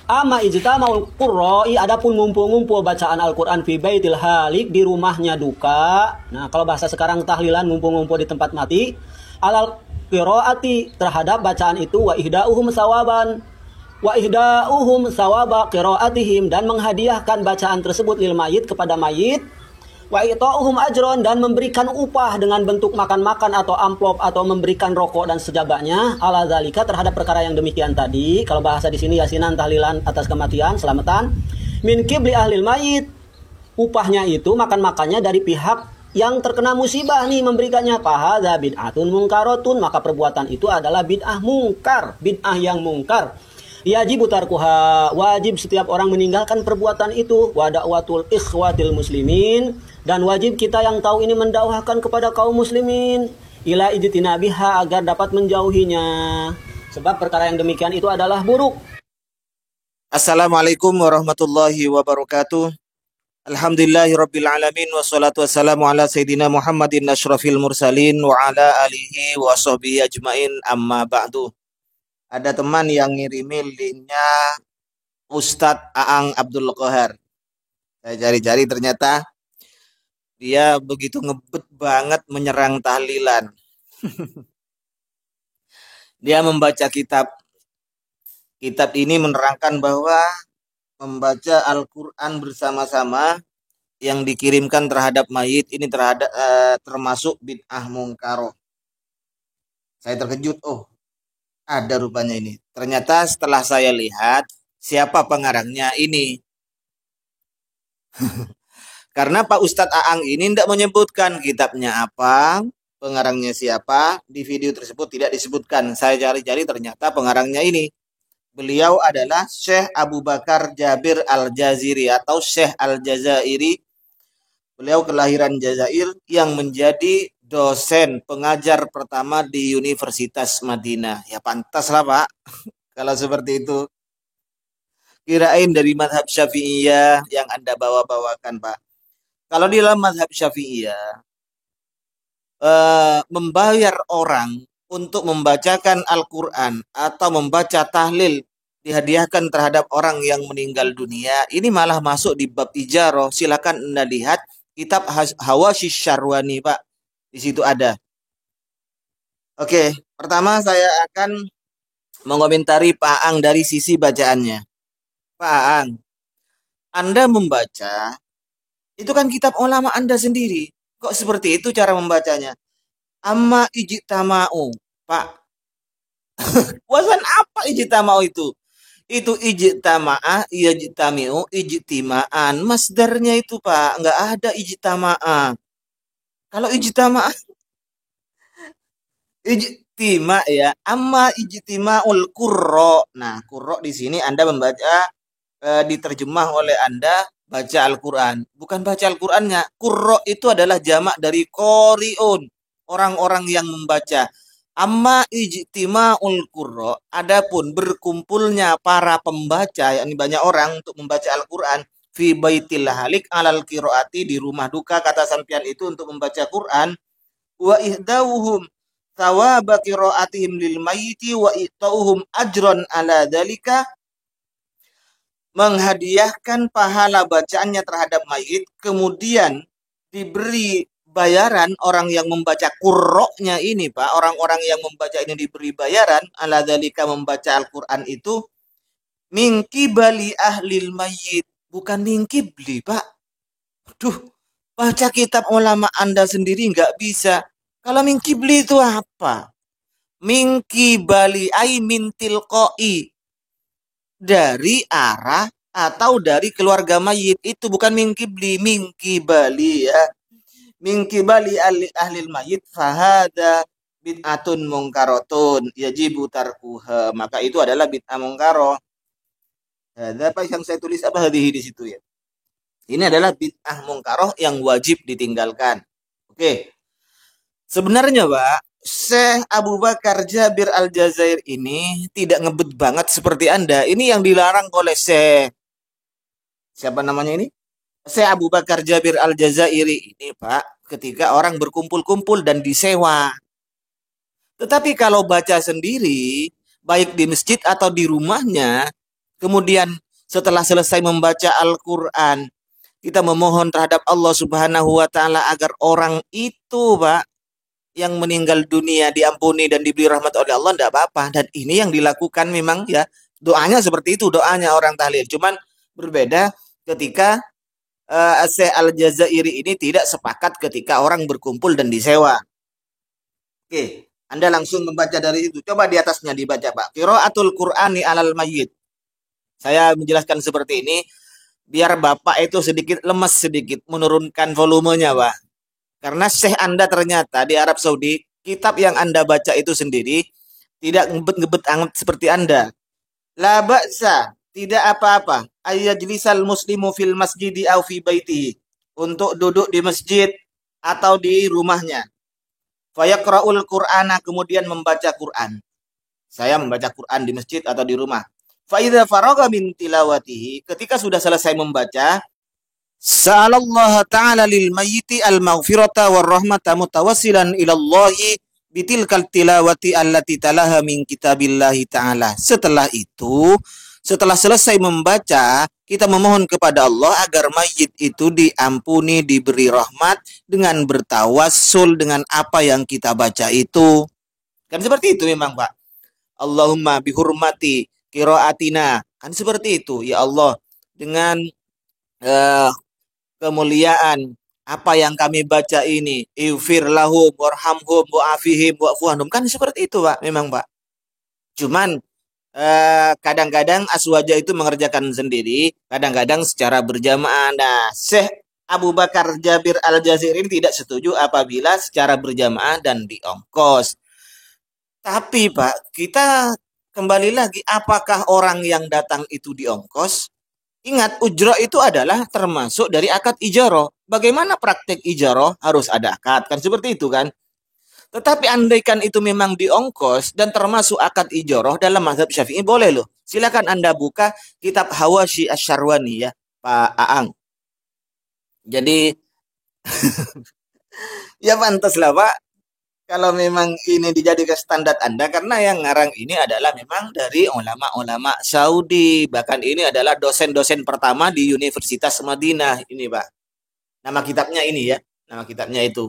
Ama ijtama'ul qurra'i, adapun ngumpul-ngumpul bacaan Al-Qur'an fi baitil halik, di rumahnya duka. Nah, kalau bahasa sekarang tahlilan, ngumpul-ngumpul di tempat mati. Alal qiraati, terhadap bacaan itu, wa ihda'uhum sawaban, wa ihda'uhum sawaba qiraatihim, dan menghadiahkan bacaan tersebut lil mayit, kepada mayit. Wa ita'uhum ajron, dan memberikan upah dengan bentuk makan-makan atau amplop atau memberikan rokok dan sejabanya, ala zalika, terhadap perkara yang demikian tadi. Kalau bahasa di sini yasinan, tahlilan atas kematian, selamatan. Min kibli ahlil mayit, upahnya itu makan-makannya dari pihak yang terkena musibah nih memberikannya. Fahadza bid'atun mungkaratun, maka perbuatan itu adalah bid'ah mungkar, bid'ah yang mungkar. Yajibu tarkuha, wajib setiap orang meninggalkan perbuatan itu. Wa da'watul ikhwatil muslimin, dan wajib kita yang tahu ini mendakwahkan kepada kaum muslimin ila ijtinabiha, agar dapat menjauhinya, sebab perkara yang demikian itu adalah buruk. Assalamualaikum warahmatullahi wabarakatuh. Alhamdulillahirabbil alamin, wassalatu wassalamu ala sayyidina Muhammadin asyrafil mursalin wa ala alihi wa sahbihi ajmain, amma ba'du. Ada teman yang ngirimin linknya Ustadz Aang Abdul Qahar. Saya cari-cari, ternyata dia begitu ngebet banget menyerang tahlilan. Dia membaca kitab ini menerangkan bahwa membaca Al-Quran bersama-sama yang dikirimkan terhadap mayit ini termasuk bid'ah mungkaroh. Saya terkejut, ada rupanya ini. Ternyata setelah saya lihat siapa pengarangnya ini. Karena Pak Ustadz Aang ini tidak menyebutkan kitabnya apa, pengarangnya siapa. Di video tersebut tidak disebutkan. Saya cari-cari, ternyata pengarangnya ini. Beliau adalah Syekh Abu Bakar Jabir Al-Jaziri atau Syekh Al-Jazairi. Beliau kelahiran Jazair yang menjadi dosen pengajar pertama di Universitas Madinah. Ya pantaslah Pak, kalau seperti itu. Kirain dari mazhab Syafi'iyah yang Anda bawa-bawakan Pak. Kalau di dalam mazhab Syafi'iyah, membayar orang untuk membacakan Al-Quran atau membaca tahlil dihadiahkan terhadap orang yang meninggal dunia, ini malah masuk di bab ijarah. Silakan Anda lihat kitab Hawasyish Syarwani Pak. Di situ ada. Oke, pertama saya akan mengomentari Pak Aang dari sisi bacaannya. Pak Aang, Anda membaca, itu kan kitab ulama Anda sendiri. Kok seperti itu cara membacanya? Amma ijtama'u, Pak. Wasan apa ijtama'u itu? Itu ijtama'ah, yajtami'u, ijtima'an. Masdarnya itu Pak, nggak ada ijtama'ah. Kalau ijtima'ah, ijtima ya, amma ijtima'ul qurra. Nah, qurra di sini Anda membaca, diterjemah oleh Anda baca Al-Quran. Bukan baca Al-Qurannya. Qurra itu adalah jamak dari qori'un, orang-orang yang membaca. Amma ijtima'ul qurra, adapun berkumpulnya para pembaca, yakni banyak orang untuk membaca Al-Quran, fi baitil halik alal qiraati, di rumah duka kata sampian itu untuk membaca Quran. Wa ihdauhum thawaba qiraatihim lil mayyiti wa itauhum ajron ala dzalika, menghadiahkan pahala bacaannya terhadap mayit, kemudian diberi bayaran orang yang membaca qurra'nya ini Pak, orang-orang yang membaca ini diberi bayaran ala dzalika, membaca Al-Qur'an itu min qibali ahlil mayyit, bukan min qibli Pak. Duh, baca kitab ulama Anda sendiri nggak bisa. Kalau min qibli itu apa? Min qibali ay min tilqai, dari arah atau dari keluarga mayit, itu bukan min qibli, min qibali ya. Min qibali ahlil mayit fahada bid'atun mungkaratun yajibu tarkuha, maka itu adalah bid'ah mungkaroh. Ada apa yang saya tulis apa hadhihi di situ ya. Ini adalah bid'ah mungkaroh yang wajib ditinggalkan. Oke. Sebenarnya Pak, Syekh Abu Bakar Jabir Al-Jazair ini tidak ngebet banget seperti Anda. Ini yang dilarang oleh Syekh, siapa namanya ini? Syekh Abu Bakar Jabir Al-Jazairi ini Pak, ketika orang berkumpul-kumpul dan disewa. Tetapi kalau baca sendiri, baik di masjid atau di rumahnya, Kemudian setelah selesai membaca Al-Quran, kita memohon terhadap Allah Subhanahu wa Ta'ala agar orang itu, Pak, yang meninggal dunia diampuni dan diberi rahmat oleh Allah, tidak apa-apa. Dan ini yang dilakukan memang ya, doanya seperti itu, doanya orang tahlil. Cuman berbeda ketika Syekh Al-Jazairi ini tidak sepakat ketika orang berkumpul dan disewa. Oke, Anda langsung membaca dari itu. Coba di atasnya dibaca, Pak. Qiraatul Qur'ani alal mayyit. Saya menjelaskan seperti ini biar Bapak itu sedikit lemes sedikit menurunkan volumenya, Pak. Karena Syekh Anda ternyata di Arab Saudi, kitab yang Anda baca itu sendiri tidak ngebet-ngebet anget seperti Anda. La ba'sa, tidak apa-apa. Ayyajlisal muslimu fil masjidi au fi baitihi. Untuk duduk di masjid atau di rumahnya. Fayaqra'ul Qur'ana, kemudian membaca Quran. Saya membaca Quran di masjid atau di rumah. Fa'idha faraga min tilawatihi, ketika sudah selesai membaca, sa'alallah ta'ala lil mayyiti al-maghfirata war-rahmata mutawassilan ilallahi bitilkal tilawati allati talaha min kitabillahi ta'ala. Setelah itu, setelah selesai membaca, kita memohon kepada Allah agar mayit itu diampuni, diberi rahmat dengan bertawassul dengan apa yang kita baca itu. Kan seperti itu memang, Pak. Allahumma bihurmati qiraatina. Kan seperti itu. Ya Allah, dengan kemuliaan apa yang kami baca ini, ighfir lahum warhamhum wa'afihim wa'fuanhum. Kan seperti itu, Pak. Memang, Pak. Cuman kadang-kadang aswaja itu mengerjakan sendiri, kadang-kadang secara berjamaah. Nah, Syekh Abu Bakar Jabir Al-Jazairi ini tidak setuju apabila secara berjamaah dan diongkos. Tapi Pak, kita kembali lagi, apakah orang yang datang itu diongkos? Ingat, ujrah itu adalah termasuk dari akad ijarah. Bagaimana praktek ijarah? Harus ada akad, kan seperti itu kan? Tetapi andaikan itu memang diongkos dan termasuk akad ijarah dalam mazhab Syafi'i, boleh loh. Silakan Anda buka kitab Hawashi Asy-Syarwani ya, Pak Aang. Jadi ya pantas lah, Pak, kalau memang ini dijadikan standar Anda, karena yang ngarang ini adalah memang dari ulama-ulama Saudi. Bahkan ini adalah dosen-dosen pertama di Universitas Madinah ini, Pak. Nama kitabnya ini ya, nama kitabnya itu.